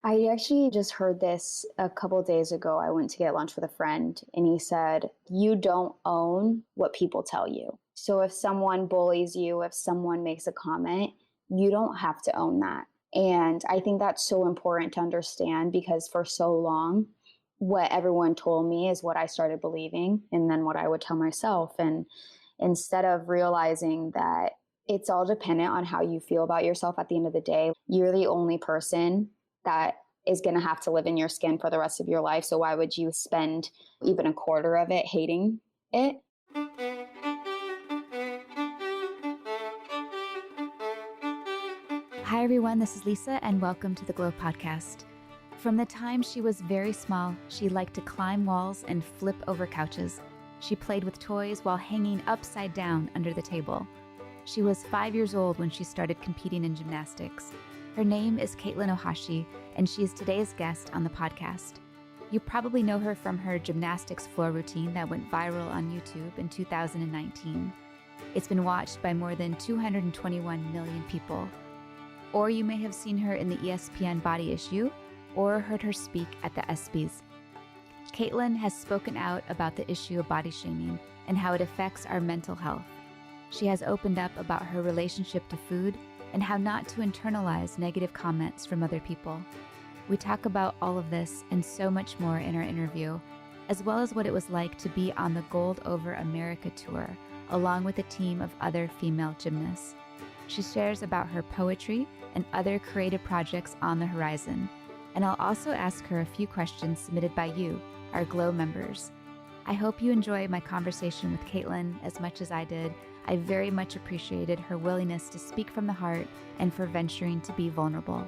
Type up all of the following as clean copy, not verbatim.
I actually just heard this a couple days ago. I went to get lunch with a friend and he said, "You don't own what people tell you." So if someone bullies you, if someone makes a comment, you don't have to own that. And I think that's so important to understand because for so long, what everyone told me is what I started believing and then what I would tell myself. And instead of realizing that it's all dependent on how you feel about yourself at the end of the day, you're the only person that is going to have to live in your skin for the rest of your life. So why would you spend even a quarter of it hating it? Hi, everyone. This is Lisa, and welcome to the Glow Podcast. From the time she was very small, she liked to climb walls and flip over couches. She played with toys while hanging upside down under the table. She was 5 years old when she started competing in gymnastics. Her name is Katelyn Ohashi, and she is today's guest on the podcast. You probably know her from her gymnastics floor routine that went viral on YouTube in 2019. It's been watched by more than 221 million people. Or you may have seen her in the ESPN Body Issue or heard her speak at the ESPYs. Katelyn has spoken out about the issue of body shaming and how it affects our mental health. She has opened up about her relationship to food and how not to internalize negative comments from other people. We talk about all of this and so much more in our interview, as well as what it was like to be on the Gold Over America tour, along with a team of other female gymnasts. She shares about her poetry and other creative projects on the horizon. And I'll also ask her a few questions submitted by you, our Glow members. I hope you enjoy my conversation with Katelyn as much as I did. I very much appreciated her willingness to speak from the heart and for venturing to be vulnerable.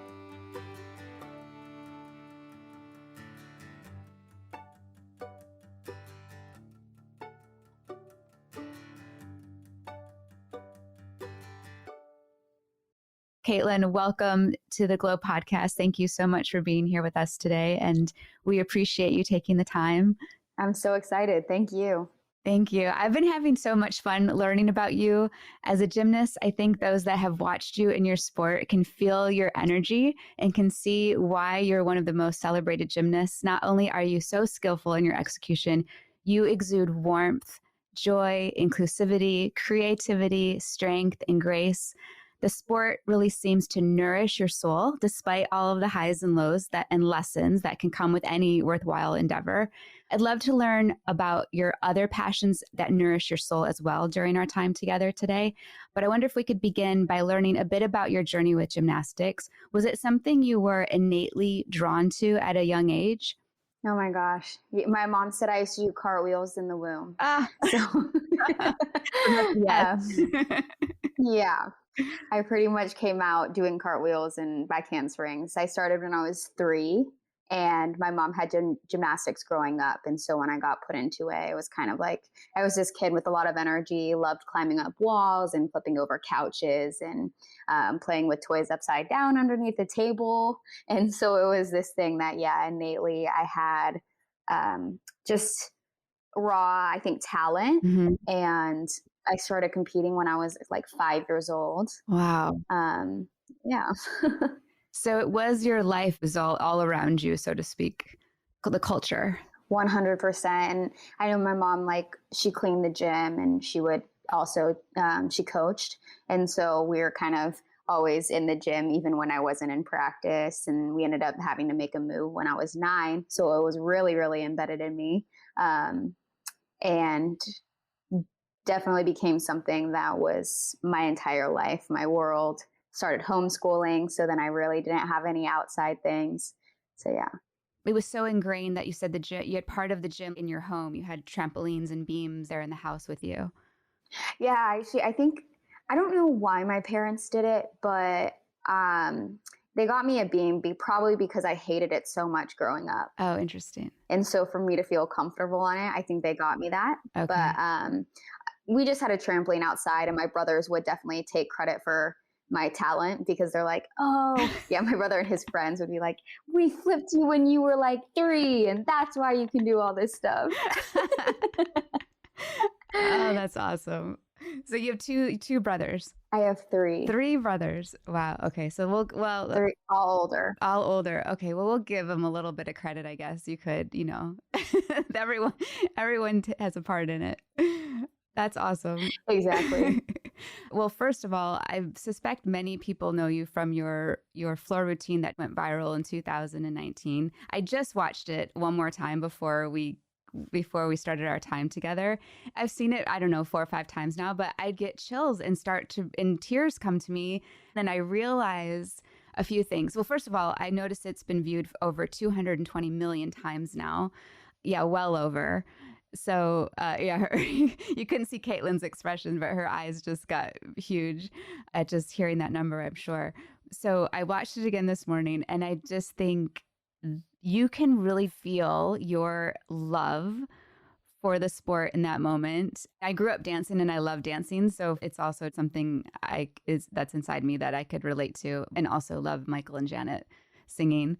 Katelyn, welcome to the Glow Podcast. Thank you so much for being here with us today, and we appreciate you taking the time. I'm so excited. Thank you. Thank you. I've been having so much fun learning about you as a gymnast. I think those that have watched you in your sport can feel your energy and can see why you're one of the most celebrated gymnasts. Not only are you so skillful in your execution, you exude warmth, joy, inclusivity, creativity, strength, and grace. The sport really seems to nourish your soul despite all of the highs and lows and lessons that can come with any worthwhile endeavor. I'd love to learn about your other passions that nourish your soul as well during our time together today. But I wonder if we could begin by learning a bit about your journey with gymnastics. Was it something you were innately drawn to at a young age? Oh my gosh. My mom said I used to do cartwheels in the womb. So Yes. yeah. I pretty much came out doing cartwheels and back handsprings. I started when I was 3, and my mom had gymnastics growing up. And so when I got put into it, it was kind of like I was this kid with a lot of energy, loved climbing up walls and flipping over couches and playing with toys upside down underneath the table. And so it was this thing that, innately I had just raw, I think, talent. Mm-hmm. And I started competing when I was like 5 years old. Wow. Yeah. So it was your life was all around you, so to speak, the culture. 100%. And I know my mom, she cleaned the gym and she would also, she coached. And so we were kind of always in the gym, even when I wasn't in practice. And we ended up having to make a move when I was 9. So it was really, really embedded in me. And definitely became something that was my entire life, my world. Started homeschooling, so then I really didn't have any outside things. So yeah. It was so ingrained that you said you had part of the gym in your home. You had trampolines and beams there in the house with you. Yeah, actually, I think, I don't know why my parents did it, but they got me a beam probably because I hated it so much growing up. Oh, interesting. And so for me to feel comfortable on it, I think they got me that. Okay. But we just had a trampoline outside, and my brothers would definitely take credit for my talent because they're like, oh, yeah, my brother and his friends would be like, we flipped you when you were like 3, and that's why you can do all this stuff. Oh, that's awesome. So you have two brothers. I have three. Three brothers. Wow. Okay. So They're all older. all older. Okay. Well, we'll give them a little bit of credit, I guess. You could, everyone has a part in it. That's awesome. Exactly. Well, first of all, I suspect many people know you from your floor routine that went viral in 2019. I just watched it one more time before we started our time together. I've seen it, I don't know, 4 or 5 times now, but I'd get chills and tears come to me. Then I realize a few things. Well, first of all, I noticed it's been viewed over 220 million times now. Yeah, well over. So, you couldn't see Katelyn's expression, but her eyes just got huge at just hearing that number, I'm sure. So I watched it again this morning, and I just think you can really feel your love for the sport in that moment. I grew up dancing and I love dancing, so it's also something that's inside me that I could relate to, and also love Michael and Janet singing.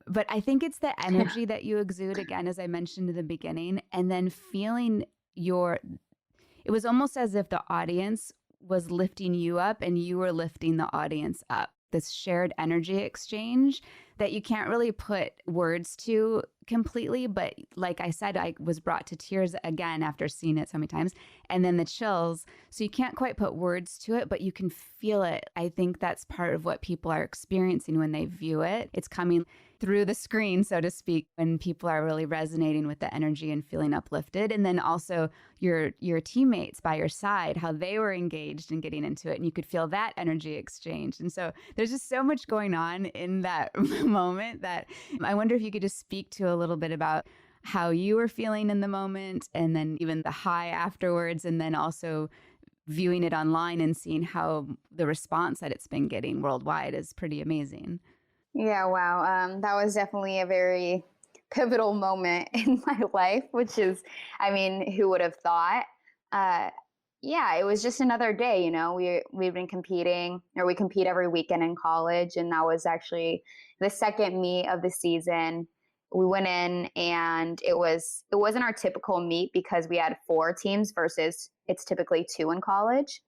But I think it's the energy that you exude, again, as I mentioned in the beginning, and then feeling it was almost as if the audience was lifting you up and you were lifting the audience up. This shared energy exchange that you can't really put words to completely. But like I said, I was brought to tears again after seeing it so many times. And then the chills. So you can't quite put words to it, but you can feel it. I think that's part of what people are experiencing when they view it. It's coming through the screen, so to speak, when people are really resonating with the energy and feeling uplifted. And then also your teammates by your side, how they were engaged in getting into it, and you could feel that energy exchange. And so there's just so much going on in that moment that I wonder if you could just speak to a little bit about how you were feeling in the moment, and then even the high afterwards, and then also viewing it online and seeing how the response that it's been getting worldwide is pretty amazing. Yeah, wow. That was definitely a very pivotal moment in my life, which is, I mean, who would have thought? Yeah, it was just another day, we've been competing, or we compete every weekend in college. And that was actually the second meet of the season. We went in, and it wasn't our typical meet because we had 4 teams versus it's typically 2 in college.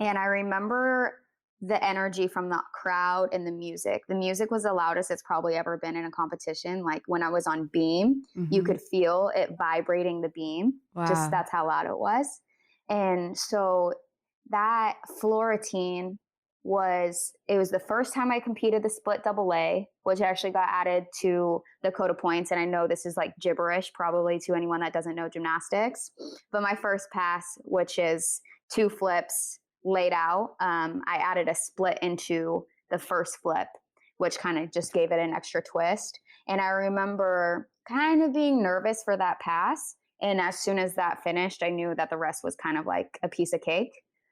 And I remember the energy from the crowd and the music. The music was the loudest it's probably ever been in a competition. Like when I was on beam, you could feel it vibrating the beam. Wow. Just that's how loud it was. And so that floor routine was the first time I competed the split double A, which actually got added to the code of points. And I know this is like gibberish probably to anyone that doesn't know gymnastics, but my first pass, which is 2 flips laid out, I added a split into the first flip, which kind of just gave it an extra twist. And I remember kind of being nervous for that pass. And as soon as that finished, I knew that the rest was kind of like a piece of cake.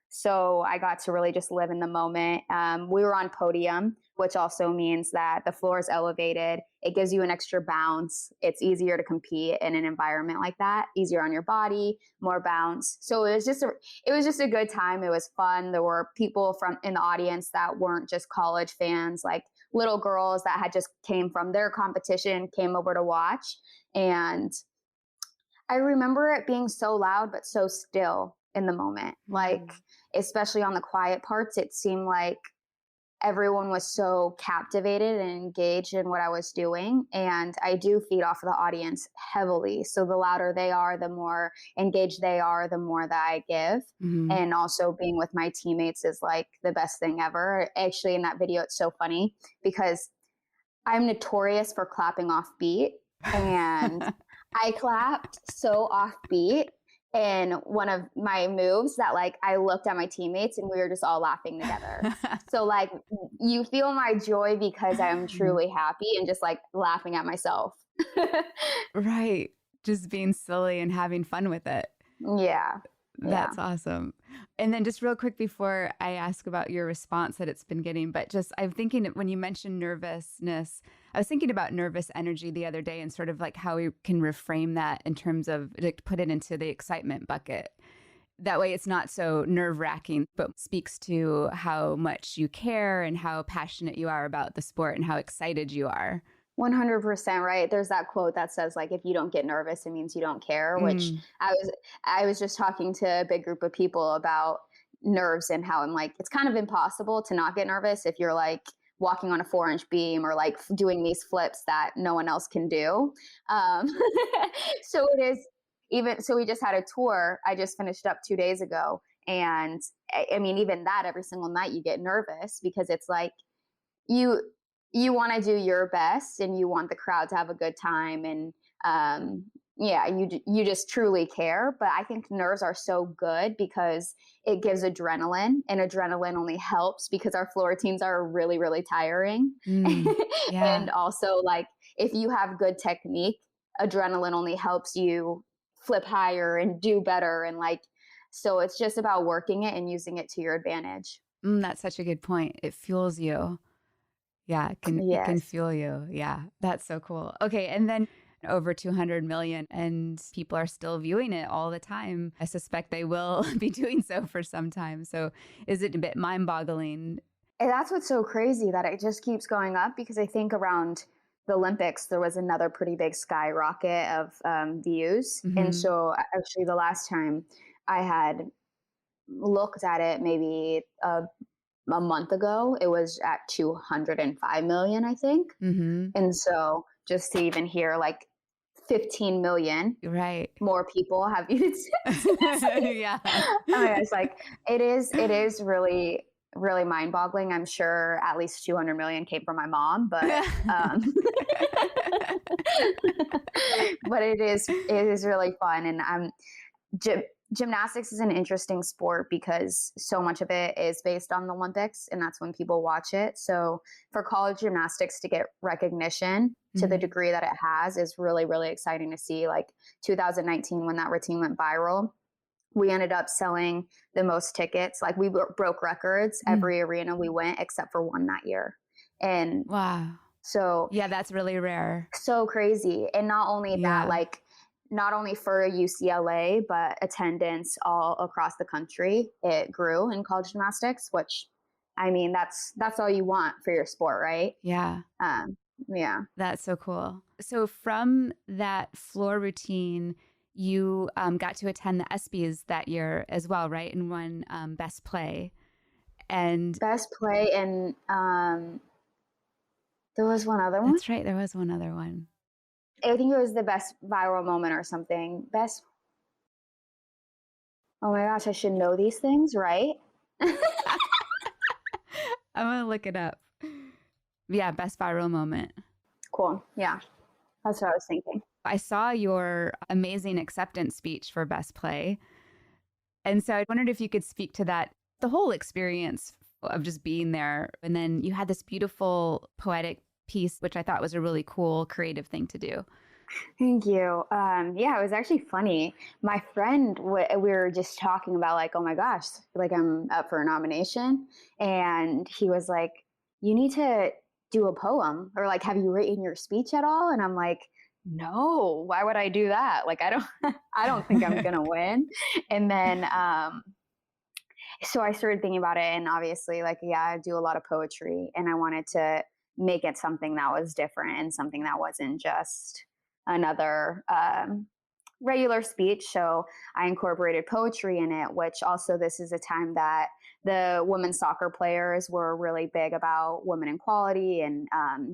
So I got to really just live in the moment. We were on podium, which also means that the floor is elevated. It gives you an extra bounce. It's easier to compete in an environment like that, easier on your body, more bounce. So it was just a good time. It was fun. There were people in the audience that weren't just college fans, like little girls that had just came from their competition, came over to watch. And I remember it being so loud, but so still in the moment. Like, especially on the quiet parts, it seemed like everyone was so captivated and engaged in what I was doing. And I do feed off of the audience heavily. So the louder they are, the more engaged they are, the more that I give. And also being with my teammates is like the best thing ever. Actually, in that video, it's so funny because I'm notorious for clapping off beat. And I clapped so off beat in one of my moves that like I looked at my teammates and we were just all laughing together. So like you feel my joy because I'm truly happy and just like laughing at myself. Right. Just being silly and having fun with it. Yeah. That's awesome. And then just real quick before I ask about your response that it's been getting, but just I'm thinking when you mentioned nervousness, I was thinking about nervous energy the other day and sort of like how we can reframe that in terms of like put it into the excitement bucket. That way it's not so nerve-wracking, but speaks to how much you care and how passionate you are about the sport and how excited you are. 100% right. There's that quote that says like, if you don't get nervous, it means you don't care, which Mm. I was just talking to a big group of people about nerves and how I'm like, it's kind of impossible to not get nervous if you're like walking on a 4-inch beam or like doing these flips that no one else can do. Um, so it is even, so we just had a tour. I just finished up 2 days ago. And I mean, even that every single night you get nervous because it's like, you you want to do your best and you want the crowd to have a good time and yeah, you just truly care. But I think nerves are so good because it gives adrenaline, and adrenaline only helps because our floor routines are really really tiring. Mm. And Yeah. also, like, if you have good technique, adrenaline only helps you flip higher and do better, and like, so it's just about working it and using it to your advantage. That's such a good point. It fuels you. Yeah, it can Yes. fuel you. Yeah, that's so cool. Okay, and then over 200 million and people are still viewing it all the time. I suspect they will be doing so for some time. So is it a bit mind-boggling? And that's what's so crazy, that it just keeps going up, because I think around the Olympics, there was another pretty big skyrocket of views. And Mhm. so actually, the last time I had looked at it, maybe a month ago, it was at 205 million, I think. Mhm. And so just to even hear like 15 million Right. more people have used it. Yeah. Oh my gosh, like it is really really mind-boggling. I'm sure at least 200 million came from my mom, but but it is really fun. And gy- gymnastics is an interesting sport because so much of it is based on the Olympics, and that's when people watch it. So for college gymnastics to get recognition to the Mhm. degree that it has is really really exciting to see. Like 2019, when that routine went viral, we ended up selling the most tickets. Like, we broke records Mm. every arena we went except for one that year. And Wow. so Yeah, that's really rare. so crazy. And not only that, Yeah. like, not only for UCLA, but attendance all across the country, it grew in college gymnastics, which, I mean, that's all you want for your sport, right? Yeah. Um, yeah. That's so cool. So from that floor routine, you got to attend the ESPYs that year as well, right? And won best play. And Best play, and there was one other one. that's right, there was one other one. I think it was the best viral moment or something. Best, oh my gosh, I should know these things, right? I'm gonna look it up. Yeah, best viral moment. Cool. Yeah, that's what I was thinking. I saw your amazing acceptance speech for best play. And so I wondered if you could speak to that, the whole experience of just being there. And then you had this beautiful poetic piece, which I thought was a really cool, creative thing to do. Thank you. Yeah, it was actually funny. My friend, we were just talking about like, oh my gosh, like I'm up for a nomination, and he was like, "You need to do a poem, or like, have you written your speech at all?" And I'm like, "No, why would I do that? Like, I don't, I don't think I'm gonna win." And then, so I started thinking about it, and obviously, like, yeah, I do a lot of poetry, and I wanted to make it something that was different and something that wasn't just another regular speech. So I incorporated poetry in it, which also, this is a time that the women's soccer players were really big about women equality and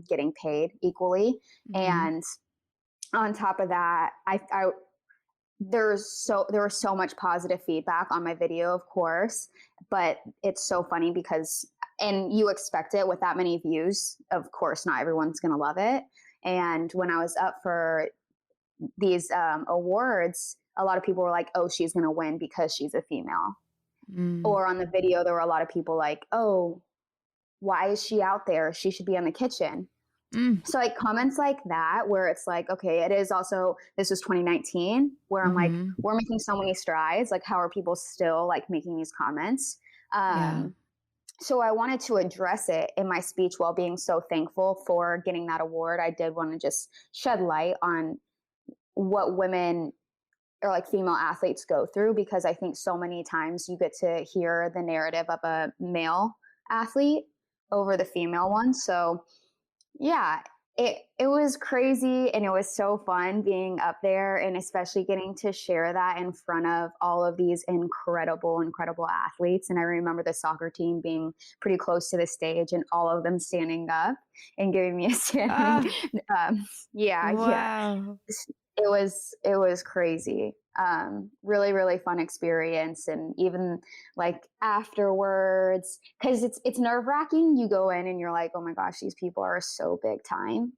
getting paid equally. Hmm. And on top of that, there was so much positive feedback on my video, of course, but it's so funny because, and you expect it with that many views, of course not everyone's going to love it. And when I was up for these awards, a lot of people were like, oh, she's going to win because she's a female. Mm. Or on the video, there were a lot of people like, oh, why is she out there? She should be in the kitchen. Mm. So like comments like that, where it's like, okay, it is also, this was 2019, where I'm like, Hmm. we're making so many strides. Like, how are people still like making these comments? Yeah. Um, so I wanted to address it in my speech while being so thankful for getting that award. I did want to just shed light on what women, or like female athletes, go through, because I think so many times you get to hear the narrative of a male athlete over the female one. So yeah, it was crazy, and it was so fun being up there, and especially getting to share that in front of all of these incredible athletes. And I remember the soccer team being pretty close to the stage and all of them standing up and giving me a standing. Ah, Yeah. wow. It was crazy. Really fun experience. And even like afterwards, because it's nerve-wracking. You go in and you're like, oh my gosh, these people are so big time.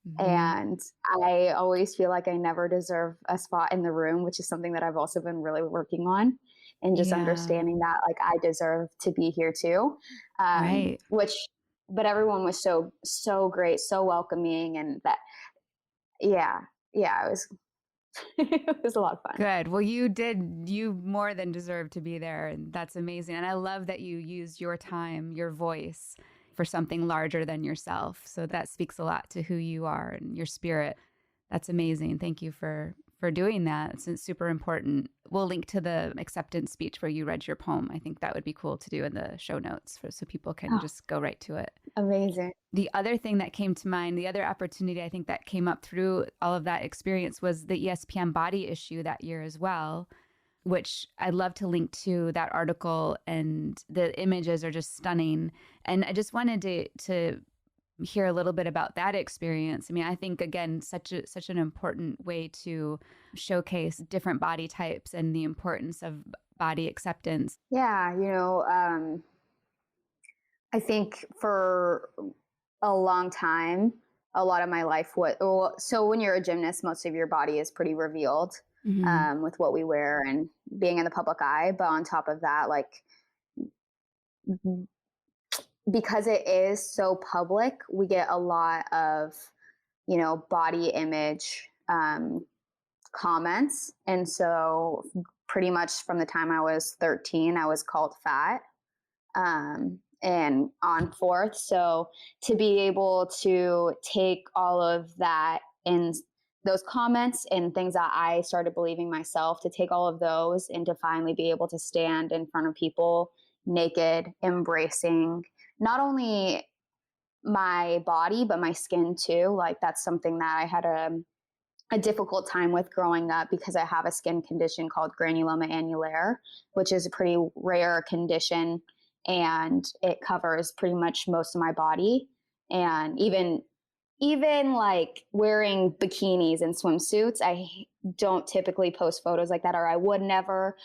Mhm. And I always feel like I never deserve a spot in the room, which is something that I've also been really working on, and just Yeah, understanding that like I deserve to be here too. right. Which but everyone was so great, so welcoming, and that yeah, yeah, it was it was a lot of fun. Good. Well, you more than deserve to be there. And that's amazing. And I love that you used your time, your voice for something larger than yourself. So that speaks a lot to who you are and your spirit. That's amazing. Thank you for doing that. It's super important. We'll link to the acceptance speech where you read your poem. I think that would be cool to do in the show notes so people can Oh, just go right to it. amazing. The other thing that came to mind, the other opportunity I think that came up through all of that experience was the ESPN body issue that year as well, which I'd love to link to that article. And the images are just stunning. And I just wanted to hear a little bit about that experience. I mean, I think again, such an important way to showcase different body types and the importance of body acceptance. Yeah, I think for a long time, a lot of my life so when you're a gymnast, most of your body is pretty revealed, Hmm. with what we wear and being in the public eye. But on top of that, like because it is so public, we get a lot of body image comments, and so pretty much from the time I was 13, I was called fat, and on forth. So to be able to take all of that and those comments and things that I started believing myself, to take all of those and to finally be able to stand in front of people naked, embracing not only my body, but my skin too. Like that's something that I had a difficult time with growing up because I have a skin condition called granuloma annulare, which is a pretty rare condition, and it covers pretty much most of my body. And even like wearing bikinis and swimsuits, I don't typically post photos like that, or I would never,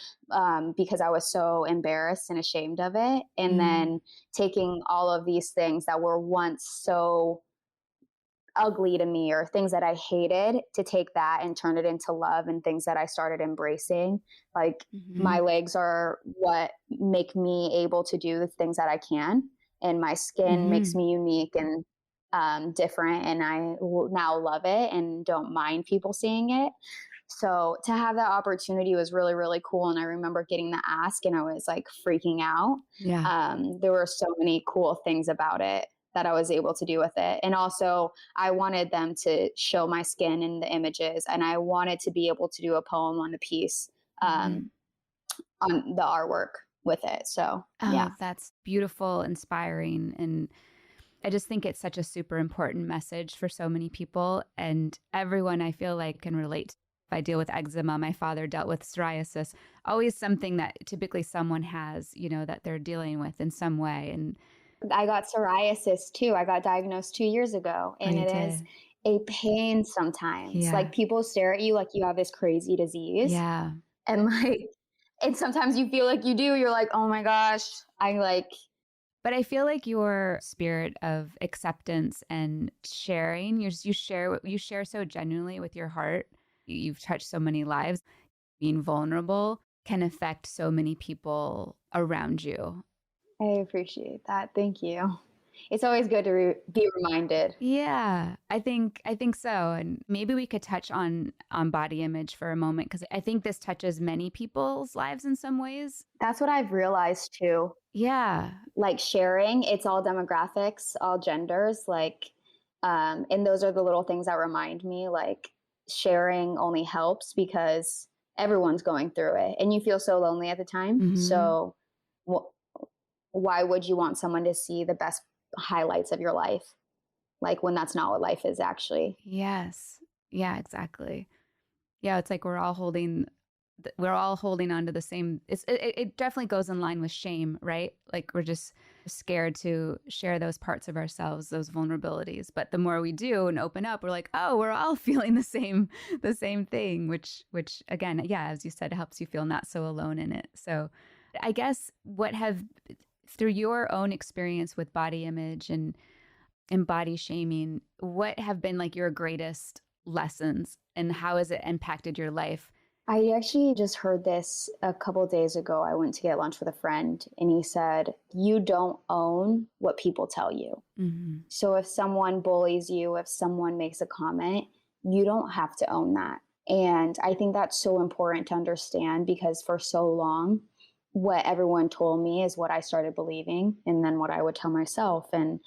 because I was so embarrassed and ashamed of it. And Mm-hmm. then taking all of these things that were once so ugly to me or things that I hated, to take that and turn it into love and things that I started embracing. Like Mm-hmm. my legs are what make me able to do the things that I can, and my skin makes Mm-hmm. me unique and different. And I now love it and don't mind people seeing it. So to have that opportunity was really cool. And I remember getting the ask and I was like freaking out. Yeah. There were so many cool things about it that I was able to do with it. And also, I wanted them to show my skin in the images, and I wanted to be able to do a poem on the piece, Mm-hmm. um, on the artwork with it. So, yeah. Oh, that's beautiful, inspiring. And I just think it's such a super important message for so many people. And everyone I feel like can relate. If I deal with eczema, my father dealt with psoriasis, always something that typically someone has, that they're dealing with in some way. And I got psoriasis too. I got diagnosed 2 years ago, oh, and you it is did? a pain sometimes. Yeah. Like people stare at you like you have this crazy disease, Yeah. and like, and sometimes you feel like you do. You're like, oh my gosh, I like, But I feel like your spirit of acceptance and sharing, you share so genuinely with your heart. You've touched so many lives. Being vulnerable can affect so many people around you. I appreciate that. Thank you. It's always good to be reminded. Yeah, I think so. And maybe we could touch on body image for a moment because I think this touches many people's lives in some ways. That's what I've realized too. Yeah. Like sharing, it's all demographics, all genders, like, and those are the little things that remind me, like, sharing only helps because everyone's going through it and you feel so lonely at the time. Mhm. So, wh- why would you want someone to see the best highlights of your life? like when that's not what life is actually. Yes. Yeah, exactly. Yeah, it's like we're all holding on to the same. It definitely goes in line with shame, right? Like we're just scared to share those parts of ourselves, those vulnerabilities. But the more we do and open up, we're like, oh, we're all feeling the same thing, which again, yeah, as you said, helps you feel not so alone in it. So I guess through your own experience with body image and body shaming, what have been like your greatest lessons and how has it impacted your life? I actually just heard this a couple days ago. I went to get lunch with a friend and he said, "You don't own what people tell you." Mm-hmm. So if someone bullies you, if someone makes a comment, you don't have to own that. And I think that's so important to understand because for so long, what everyone told me is what I started believing and then what I would tell myself. And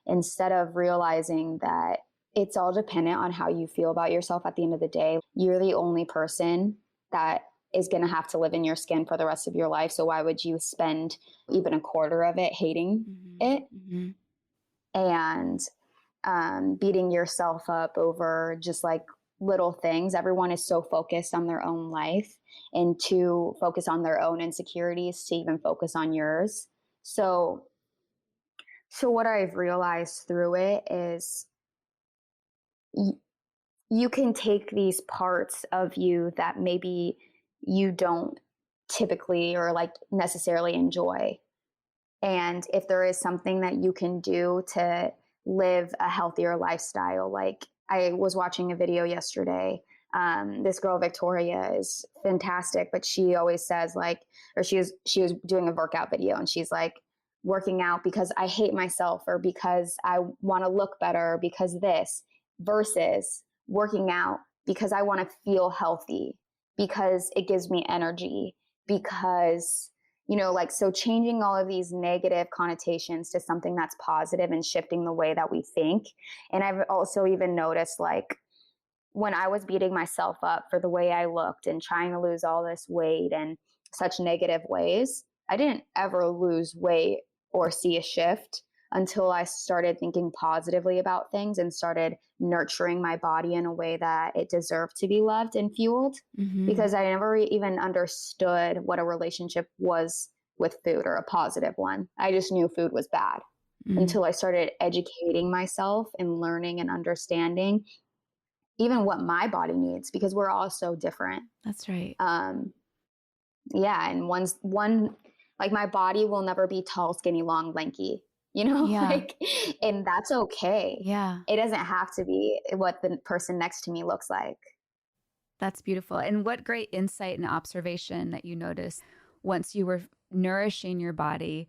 instead of realizing that it's all dependent on how you feel about yourself at the end of the day, you're the only person that is going to have to live in your skin for the rest of your life. So why would you spend even a quarter of it hating Mm-hmm. it Mm-hmm. and beating yourself up over just like little things? Everyone is so focused on their own life and to focus on their own insecurities to even focus on yours. So, so what I've realized through it is you can take these parts of you that maybe you don't typically or like necessarily enjoy. And if there is something that you can do to live a healthier lifestyle, like I was watching a video yesterday. This girl, Victoria, is fantastic, but she always says like, or she was doing a workout video and she's like, working out because I hate myself or because I want to look better or because this versus working out because I want to feel healthy, because it gives me energy, because like, so changing all of these negative connotations to something that's positive and shifting the way that we think. And I've also even noticed, like, when I was beating myself up for the way I looked and trying to lose all this weight and such negative ways, I didn't ever lose weight or see a shift until I started thinking positively about things and started nurturing my body in a way that it deserved to be loved and fueled. Mm-hmm. Because I never even understood what a relationship was with food, or a positive one. I just knew food was bad Mm. until I started educating myself and learning and understanding even what my body needs, because we're all so different. That's right. Yeah, and one like, my body will never be tall, skinny, long, lanky, Yeah. like, and that's okay. Yeah. It doesn't have to be what the person next to me looks like. That's beautiful. And what great insight and observation that you noticed once you were nourishing your body,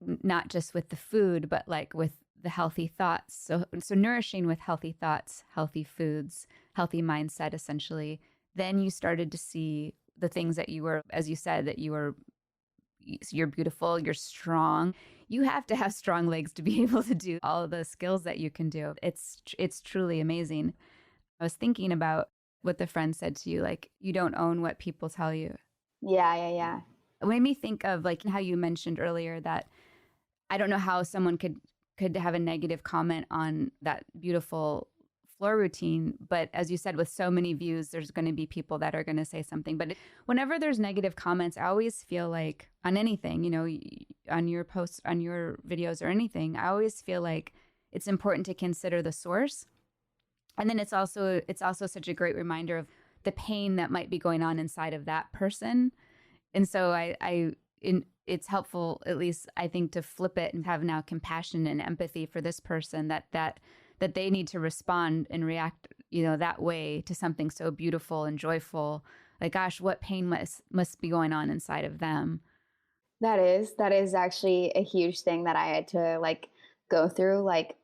not just with the food, but like with the healthy thoughts. So nourishing with healthy thoughts, healthy foods, healthy mindset, essentially. Then you started to see the things that you were, as you said, you're beautiful, you're strong. You have to have strong legs to be able to do all of the skills that you can do. It's truly amazing. I was thinking about what the friend said to you, like, you don't own what people tell you. Yeah, yeah, yeah. It made me think of like how you mentioned earlier that I don't know how someone could have a negative comment on that beautiful floor routine, but as you said, with so many views, there's going to be people that are going to say something. But whenever there's negative comments, I always feel like on anything, on your posts, on your videos or anything, I always feel like it's important to consider the source. And then it's also such a great reminder of the pain that might be going on inside of that person. And so it's helpful, at least I think, to flip it and have now compassion and empathy for this person that they need to respond and react, that way to something so beautiful and joyful. Like, gosh, what pain must be going on inside of them. That is actually a huge thing that I had to, like, go through, like,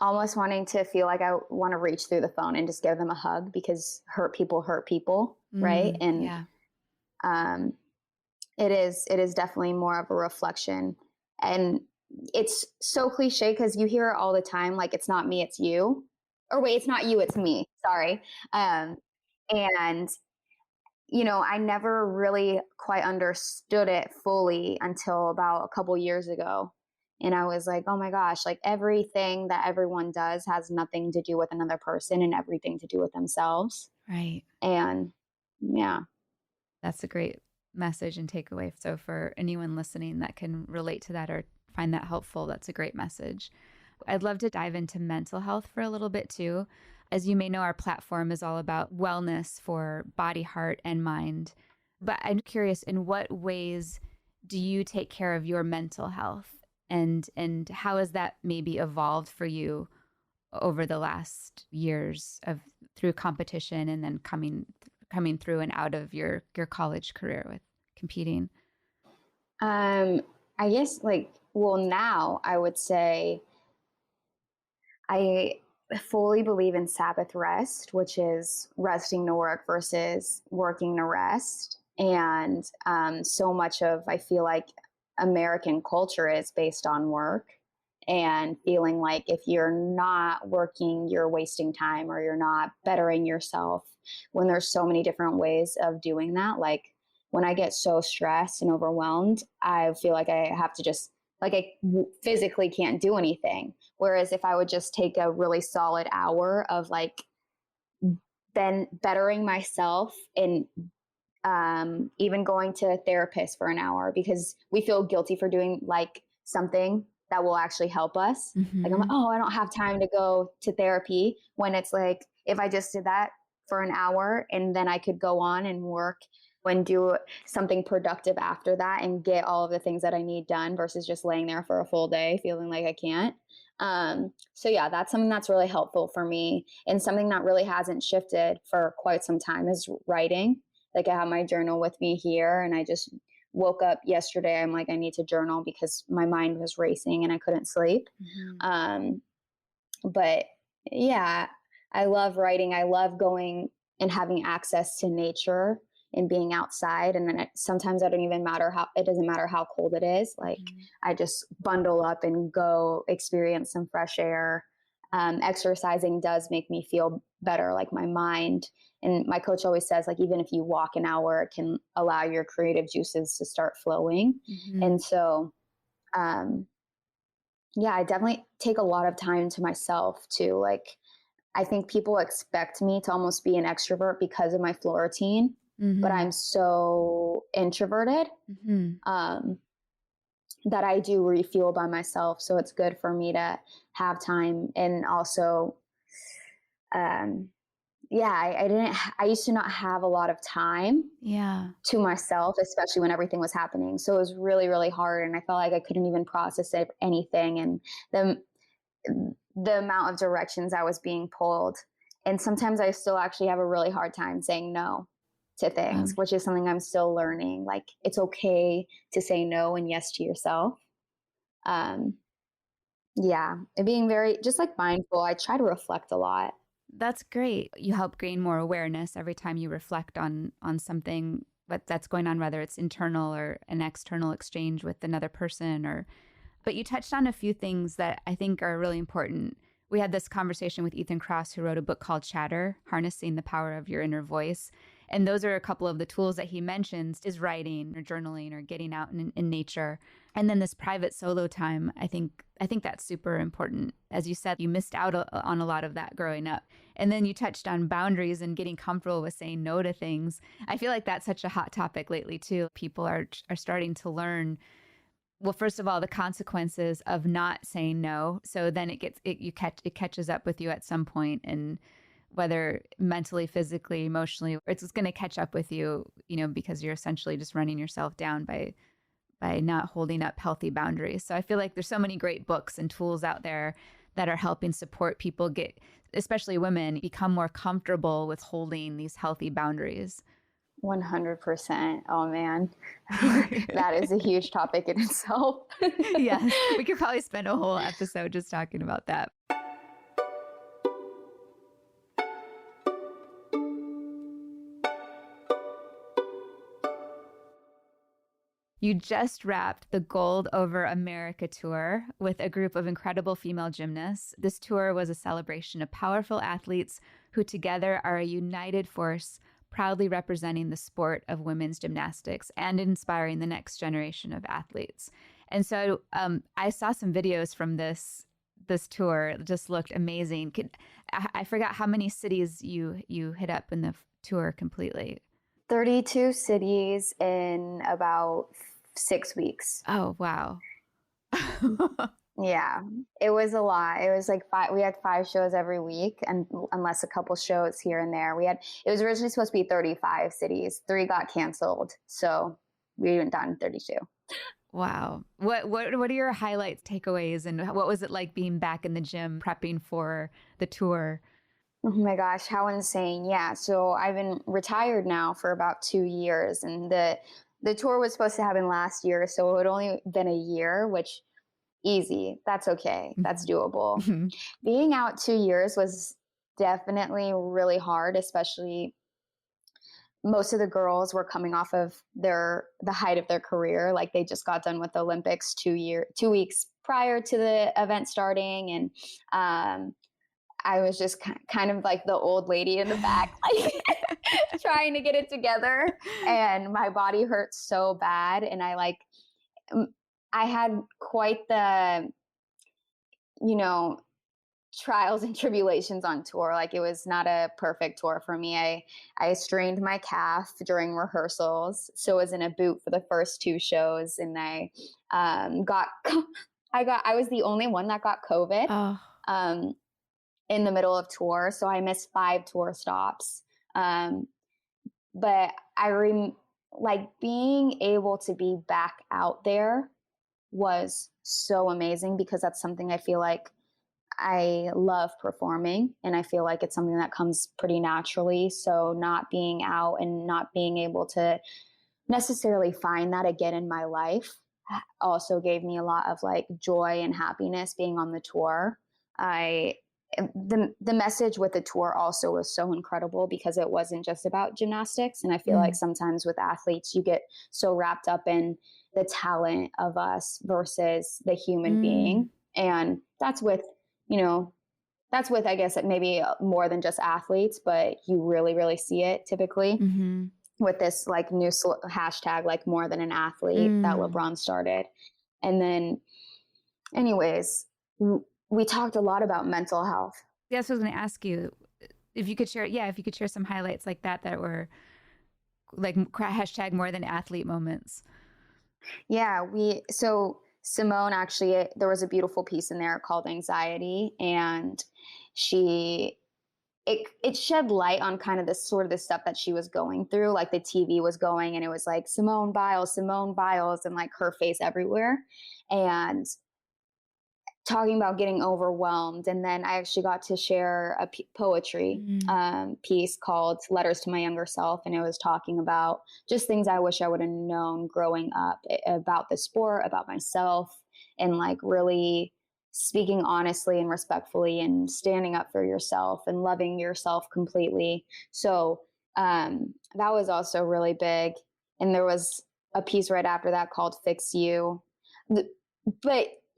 almost wanting to feel like I want to reach through the phone and just give them a hug, because hurt people, right? And Yeah. um, it is definitely more of a reflection. And it's so cliche because you hear it all the time, like, it's not me, it's you. Or wait, it's not you, it's me. Sorry. And I never really quite understood it fully until about a couple years ago. And I was like, oh my gosh, like everything that everyone does has nothing to do with another person and everything to do with themselves. Right. And yeah. That's a great message and takeaway. So for anyone listening that can relate to that or find that helpful, that's a great message. I'd love to dive into mental health for a little bit too. As you may know, our platform is all about wellness for body, heart, and mind. But I'm curious, in what ways do you take care of your mental health? And how has that maybe evolved for you over the last years of through competition and then coming through and out of your college career with competing? I guess now I would say I fully believe in Sabbath rest, which is resting to work versus working to rest. And so much of, I feel like, American culture is based on work and feeling like if you're not working, you're wasting time or you're not bettering yourself when there's so many different ways of doing that. Like when I get so stressed and overwhelmed, I feel like I have to just, like, I physically can't do anything. Whereas if I would just take a really solid hour of like bettering myself and even going to a therapist for an hour, because we feel guilty for doing like something that will actually help us. Like I'm like, Mm-hmm. oh, I don't have time to go to therapy, when it's like, if I just did that for an hour and then I could go on and work and do something productive after that and get all of the things that I need done versus just laying there for a full day feeling like I can't. So yeah, that's something that's really helpful for me, and something that really hasn't shifted for quite some time is writing. Like I have my journal with me here, and I just woke up yesterday. I'm like, I need to journal because my mind was racing and I couldn't sleep. Mm-hmm. But yeah, I love writing. I love going and having access to nature and being outside. And then sometimes it doesn't matter how cold it is. Like I just bundle up and go experience some fresh air. Exercising does make me feel better, like my mind. And my coach always says, like, even if you walk an hour, it can allow your creative juices to start flowing. Mm-hmm. And so, yeah, I definitely take a lot of time to myself too. Like, I think people expect me to almost be an extrovert because of my floor routine, but Mm-hmm. I'm so introverted that I do refuel by myself. So it's good for me to have time. And also, yeah, I used to not have a lot of time Yeah. to myself, especially when everything was happening. So it was really, really hard. And I felt like I couldn't even process anything. And the amount of directions I was being pulled. And sometimes I still actually have a really hard time saying no to things, which is something I'm still learning. Like it's okay to say no and yes to yourself. Yeah, and being very just like mindful. I try to reflect a lot. That's great. You help gain more awareness every time you reflect on something that's going on, whether it's internal or an external exchange with another person. Or but you touched on a few things that I think are really important. We had this conversation with Ethan Kross, who wrote a book called Chatter, Harnessing the Power of Your Inner Voice. And those are a couple of the tools that he mentions, is writing or journaling or getting out in nature. And then this private solo time, I think that's super important. As you said, you missed out on a lot of that growing up. And then you touched on boundaries and getting comfortable with saying no to things. I feel like that's such a hot topic lately too. People are starting to learn, well, first of all, the consequences of not saying no. So then it catches up with you at some point, and whether mentally, physically, emotionally, it's going to catch up with you, because you're essentially just running yourself down by not holding up healthy boundaries. So I feel like there's so many great books and tools out there that are helping support people get, especially women, become more comfortable with holding these healthy boundaries. 100%. Oh man, that is a huge topic in itself. Yes, we could probably spend a whole episode just talking about that. You just wrapped the Gold Over America tour with a group of incredible female gymnasts. This tour was a celebration of powerful athletes who together are a united force, proudly representing the sport of women's gymnastics and inspiring the next generation of athletes. And so I saw some videos from this tour. It just looked amazing. I forgot how many cities you hit up in the tour completely. 32 cities in about 6 weeks. Oh, wow. Yeah, it was a lot. It was like we had 5 shows every week, and unless a couple shows here and there. It was originally supposed to be 35 cities. 3 got canceled. So we went down to 32. Wow. What are your highlights, takeaways, and what was it like being back in the gym prepping for the tour? Oh my gosh, how insane. Yeah. So I've been retired now for about 2 years, and the tour was supposed to happen last year, so it had only been a year, which easy. That's okay. That's doable. Being out 2 years was definitely really hard, especially most of the girls were coming off of the height of their career. Like they just got done with the Olympics 2 weeks prior to the event starting. And I was just kind of like the old lady in the back, like trying to get it together. And my body hurt so bad. And I had quite the, trials and tribulations on tour. Like it was not a perfect tour for me. I strained my calf during rehearsals, so I was in a boot for the first 2 shows, and I was the only one that got COVID in the middle of tour, so I missed 5 tour stops. But like being able to be back out there was so amazing, because that's something I feel like I love performing, and I feel like it's something that comes pretty naturally. So not being out and not being able to necessarily find that again in my life also gave me a lot of like joy and happiness being on the tour. The message with the tour also was so incredible, because it wasn't just about gymnastics. And I feel like sometimes with athletes, you get so wrapped up in the talent of us versus the human being. And that's with, I guess, maybe more than just athletes, but you really, really see it typically with this like new hashtag, like more than an athlete that LeBron started. And then anyways, we talked a lot about mental health. Yes, I was going to ask you if you could share. Yeah, if you could share some highlights like that were like hashtag more than athlete moments. Yeah, so Simone, actually, there was a beautiful piece in there called Anxiety, and it shed light on kind of this stuff that she was going through. Like the TV was going and it was like Simone Biles, and like her face everywhere, and talking about getting overwhelmed. And then I actually got to share a poetry piece called Letters to My Younger Self. And it was talking about just things I wish I would have known growing up about the sport, about myself, and like really speaking honestly and respectfully and standing up for yourself and loving yourself completely. So that was also really big. And there was a piece right after that called Fix You. But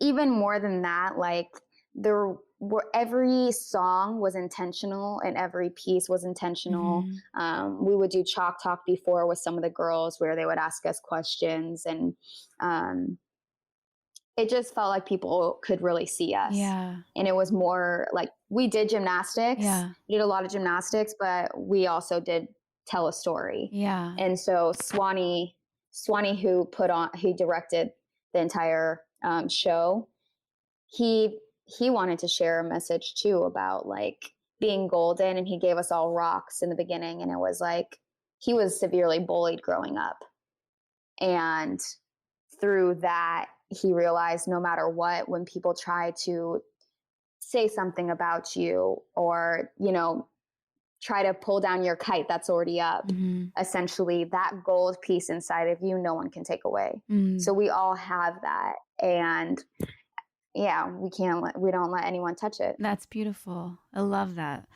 even more than that, like every song was intentional and every piece was intentional. We would do chalk talk before with some of the girls where they would ask us questions, and it just felt like people could really see us. Yeah. And it was more like we did gymnastics. Yeah. We did a lot of gymnastics, but we also did tell a story. Yeah. And so Swanee, who directed the entire show, he wanted to share a message too about like being golden, and he gave us all rocks in the beginning, and it was like he was severely bullied growing up, and through that he realized no matter what, when people try to say something about you or try to pull down your kite that's already up, essentially that gold piece inside of you, no one can take away. So we all have that, and yeah, we don't let anyone touch it. That's beautiful. I love that.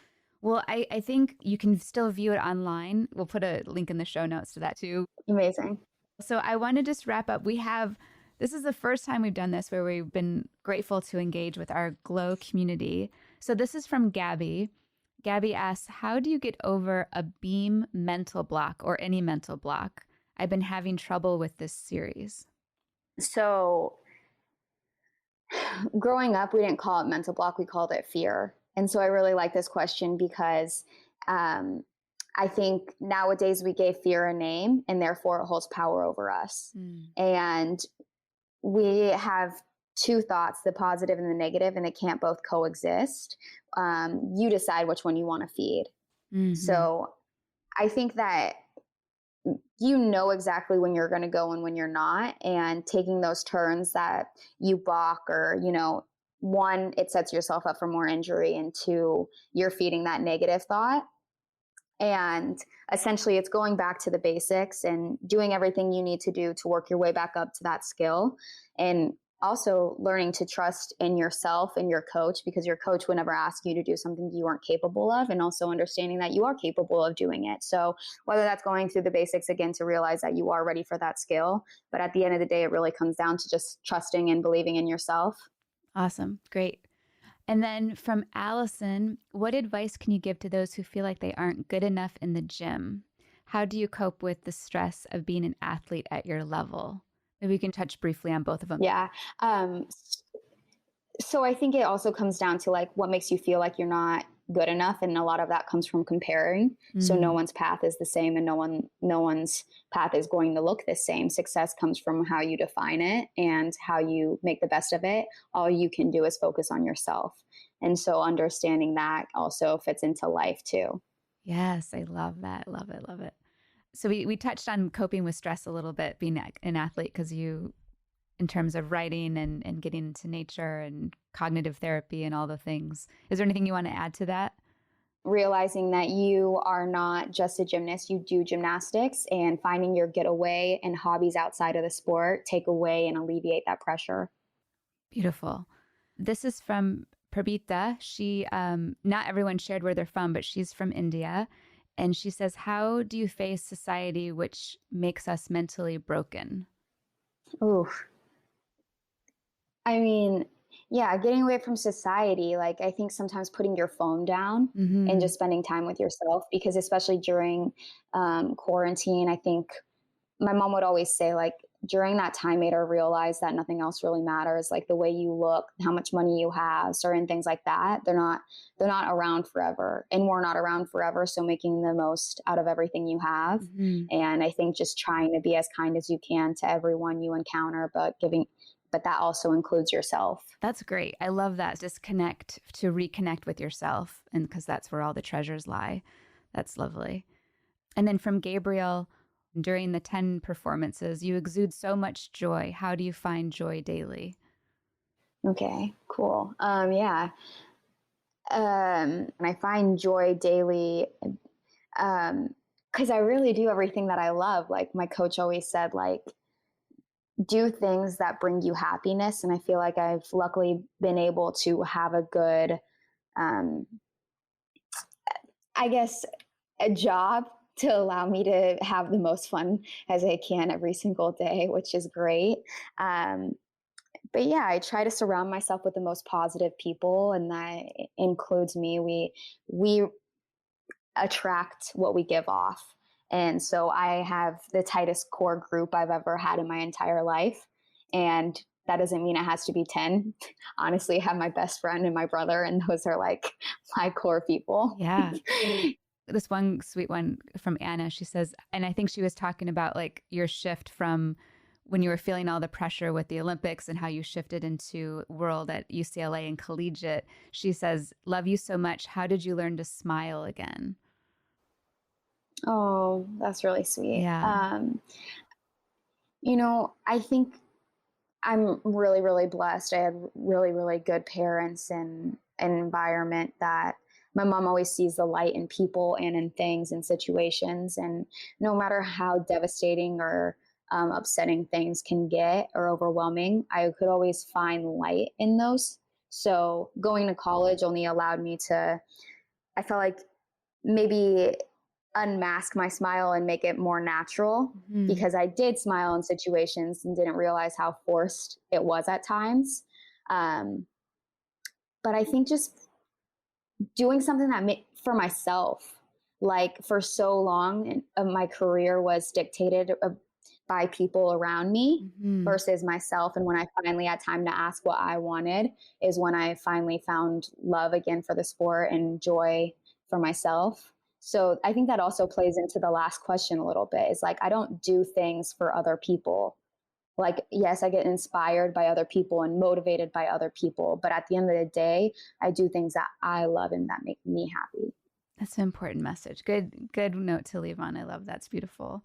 Well, I think you can still view it online. We'll put a link in the show notes to that too. Amazing. So I want to just wrap up. This is the first time we've done this where we've been grateful to engage with our Glow community. So this is from Gabby. Gabby asks, how do you get over a beam mental block or any mental block? I've been having trouble with this series. So Growing up, we didn't call it mental block, we called it fear. And so I really like this question because um, I think nowadays we gave fear a name and therefore it holds power over us. Mm. And we have two thoughts, the positive and the negative, and they can't both coexist. You decide which one you want to feed. Mm-hmm. So I think that you know exactly when you're going to go and when you're not, and taking those turns that you balk or, one, it sets yourself up for more injury, and two, you're feeding that negative thought. And essentially it's going back to the basics and doing everything you need to do to work your way back up to that skill, and also learning to trust in yourself and your coach, because your coach would never ask you to do something you weren't capable of, and also understanding that you are capable of doing it. So whether that's going through the basics again to realize that you are ready for that skill, but at the end of the day, it really comes down to just trusting and believing in yourself. Awesome. Great. And then from Allison, what advice can you give to those who feel like they aren't good enough in the gym? How do you cope with the stress of being an athlete at your level? Maybe we can touch briefly on both of them. Yeah. So I think it also comes down to like what makes you feel like you're not good enough, and a lot of that comes from comparing. So no one's path is the same, and no one's path is going to look the same. Success comes from how you define it and how you make the best of it. All you can do is focus on yourself. And so understanding that also fits into life too. Yes, I love that. Love it. Love it. So we touched on coping with stress a little bit, being an athlete, because you, in terms of writing and getting into nature and cognitive therapy and all the things. Is there anything you want to add to that? Realizing that you are not just a gymnast, you do gymnastics, and finding your getaway and hobbies outside of the sport take away and alleviate that pressure. Beautiful. This is from Prabita. She, not everyone shared where they're from, but she's from India. And she says, how do you face society which makes us mentally broken? Ooh, I mean, yeah, getting away from society. Like, I think sometimes putting your phone down and Mm-hmm. just spending time with yourself, because especially during quarantine, I think my mom would always say, like, during that time made her realize that nothing else really matters. Like the way you look, how much money you have, certain things like that. They're not around forever, and we're not around forever. So making the most out of everything you have. Mm-hmm. And I think just trying to be as kind as you can to everyone you encounter, but that also includes yourself. That's great. I love that. Disconnect to reconnect with yourself, and because that's where all the treasures lie. That's lovely. And then from Gabriel, during the 10 performances, you exude so much joy. How do you find joy daily? Okay, cool. Yeah. And I find joy daily because I really do everything that I love. Like my coach always said, like, do things that bring you happiness. And I feel like I've luckily been able to have a good, um, I guess, a job to allow me to have the most fun as I can every single day, which is great. Um, but yeah, I try to surround myself with the most positive people, and that includes me. We attract what we give off. And so I have the tightest core group I've ever had in my entire life. And that doesn't mean it has to be 10. Honestly, I have my best friend and my brother, and those are like my core people. Yeah. This one sweet one from Anna, she says, and I think she was talking about like your shift from when you were feeling all the pressure with the Olympics and how you shifted into world at UCLA and collegiate. She says, love you so much. How did you learn to smile again? Oh, that's really sweet. Yeah. I think I'm really, really blessed. I had really, really good parents and an environment that my mom always sees the light in people and in things and situations. And no matter how devastating or upsetting things can get or overwhelming, I could always find light in those. So going to college only allowed me to, I felt like, maybe unmask my smile and make it more natural, Mm-hmm. because I did smile in situations and didn't realize how forced it was at times. Um, but I think just doing something for myself, like for so long of my career was dictated by people around me Mm-hmm. versus myself. And when I finally had time to ask what I wanted is when I finally found love again for the sport and joy for myself. So I think that also plays into the last question a little bit. It's like, I don't do things for other people. Like, yes, I get inspired by other people and motivated by other people. But at the end of the day, I do things that I love and that make me happy. That's an important message. Good note to leave on. I love that. It's beautiful.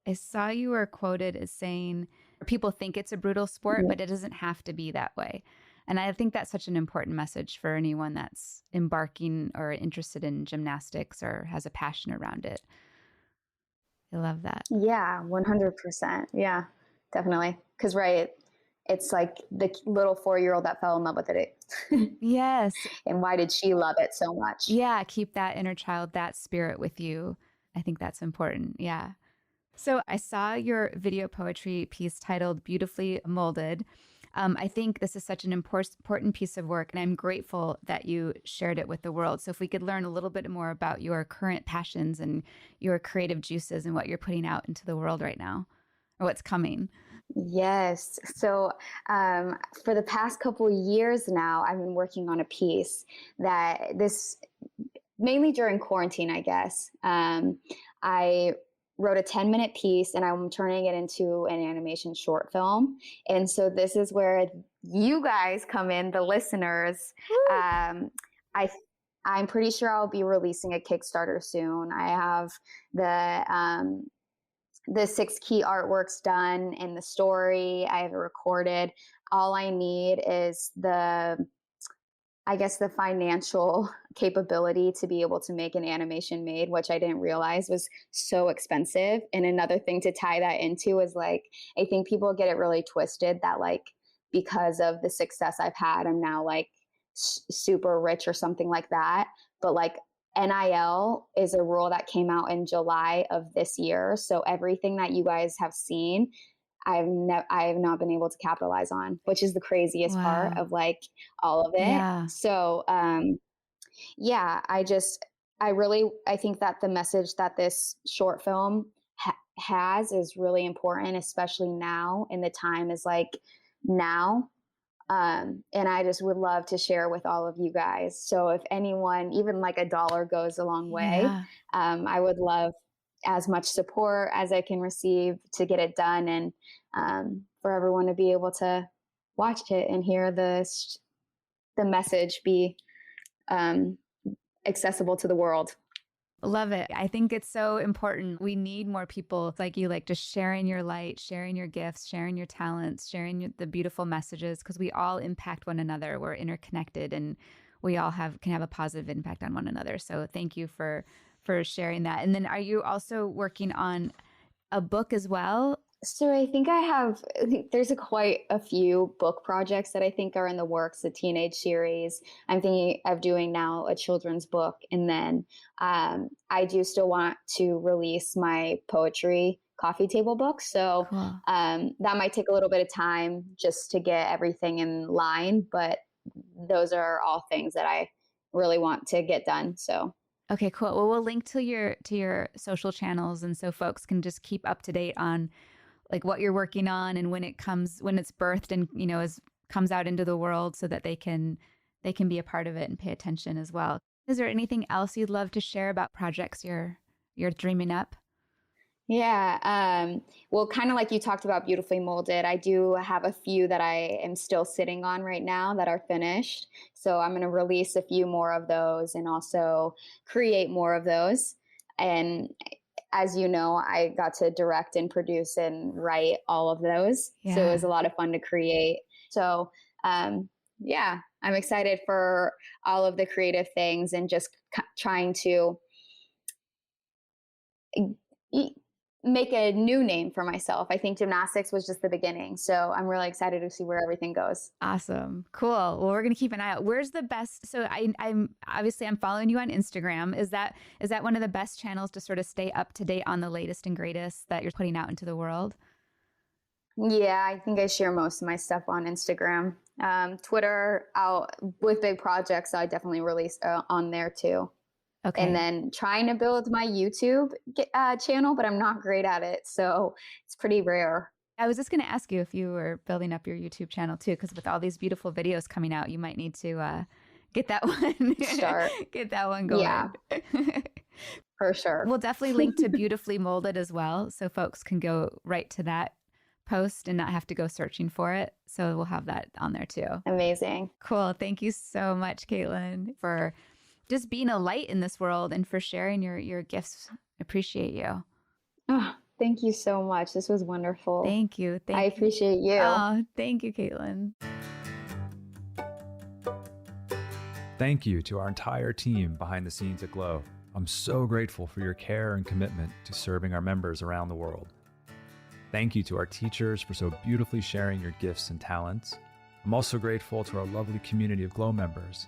I saw you were quoted as saying, people think it's a brutal sport, Mhm. but it doesn't have to be that way. And I think that's such an important message for anyone that's embarking or interested in gymnastics or has a passion around it. I love that. Yeah, 100%. Yeah, definitely. Because, right, it's like the little 4-year-old that fell in love with it. Yes. And why did she love it so much? Yeah. Keep that inner child, that spirit with you. I think that's important. Yeah. So I saw your video poetry piece titled Beautifully Molded. I think this is such an important piece of work, and I'm grateful that you shared it with the world. So if we could learn a little bit more about your current passions and your creative juices and what you're putting out into the world right now, or what's coming. Yes. So for the past couple of years now, I've been working on a piece that this mainly during quarantine, I guess. I wrote a 10-minute piece and I'm turning it into an animation short film. And so this is where you guys come in, the listeners. Woo! I I'm pretty sure I'll be releasing a Kickstarter soon. I have the 6 key artworks done and the story. I have it recorded. All I need is the financial capability to be able to make an animation made, which I didn't realize was so expensive. And another thing to tie that into is like, I think people get it really twisted that like, because of the success I've had, I'm now like super rich or something like that. But like, NIL is a rule that came out in July of this year. So everything that you guys have seen I have not been able to capitalize on, which is the craziest part Wow. of like all of it. Yeah. So yeah, I think that the message that this short film has is really important, especially now. And the time is like now. And I just would love to share with all of you guys. So if anyone, even like $1 goes a long way, Yeah. I would love as much support as I can receive to get it done and for everyone to be able to watch it and hear the message be um, accessible to the world. Love it. I think it's so important. We need more people like you, like just sharing your light, sharing your gifts, sharing your talents, sharing the beautiful messages, because we all impact one another. We're interconnected and we all can have a positive impact on one another. So thank you for sharing that. And then are you also working on a book as well? So I think there's quite a few book projects that I think are in the works, the teenage series. I'm thinking of doing now a children's book. And then I do still want to release my poetry coffee table book. So Cool. that might take a little bit of time just to get everything in line. But those are all things that I really want to get done. So Okay, cool. Well, we'll link to your social channels and so folks can just keep up to date on like what you're working on and when it's birthed and is comes out into the world so that they can be a part of it and pay attention as well. Is there anything else you'd love to share about projects you're dreaming up? yeah. Well, kind of like you talked about beautifully molded, I do have a few that I am still sitting on right now that are finished. So I'm going to release a few more of those and also create more of those. And as you know, I got to direct and produce and write all of those. So it was Yeah. a lot of fun to create. So, yeah, I'm excited for all of the creative things and just trying to make a new name for myself. I think gymnastics was just the beginning. So I'm really excited to see where everything goes. Awesome. Cool. Well, we're gonna keep an eye out. Where's the best? So I'm following you on Instagram. Is that one of the best channels to sort of stay up to date on the latest and greatest that you're putting out into the world? Yeah, I think I share most of my stuff on Instagram. Twitter, with big projects, I definitely release on there too. Okay. And then trying to build my YouTube channel, but I'm not great at it. So it's pretty rare. I was just going to ask you if you were building up your YouTube channel too, because with all these beautiful videos coming out, you might need to get that one get that one going. Yeah, for sure. We'll definitely link to Beautifully Molded as well, so folks can go right to that post and not have to go searching for it. So we'll have that on there too. Amazing. Cool. Thank you so much, Katelyn, for just being a light in this world and for sharing your gifts. Appreciate you. Oh, thank you so much. This was wonderful. Thank you. I appreciate you. Oh, thank you, Katelyn. Thank you to our entire team behind the scenes at Glow. I'm so grateful for your care and commitment to serving our members around the world. Thank you to our teachers for so beautifully sharing your gifts and talents. I'm also grateful to our lovely community of Glow members.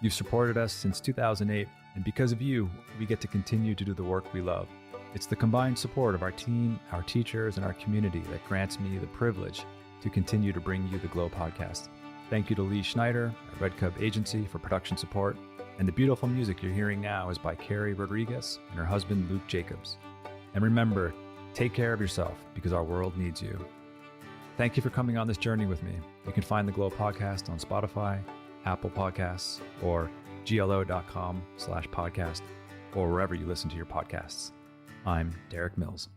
You've supported us since 2008, and because of you, we get to continue to do the work we love. It's the combined support of our team, our teachers, and our community that grants me the privilege to continue to bring you the Glow podcast. Thank you to Lee Schneider at Red Cub Agency for production support. And the beautiful music you're hearing now is by Carrie Rodriguez and her husband, Luke Jacobs. And remember, take care of yourself because our world needs you. Thank you for coming on this journey with me. You can find the Glow podcast on Spotify, Apple Podcasts, or glo.com/podcast, or wherever you listen to your podcasts. I'm Derek Mills.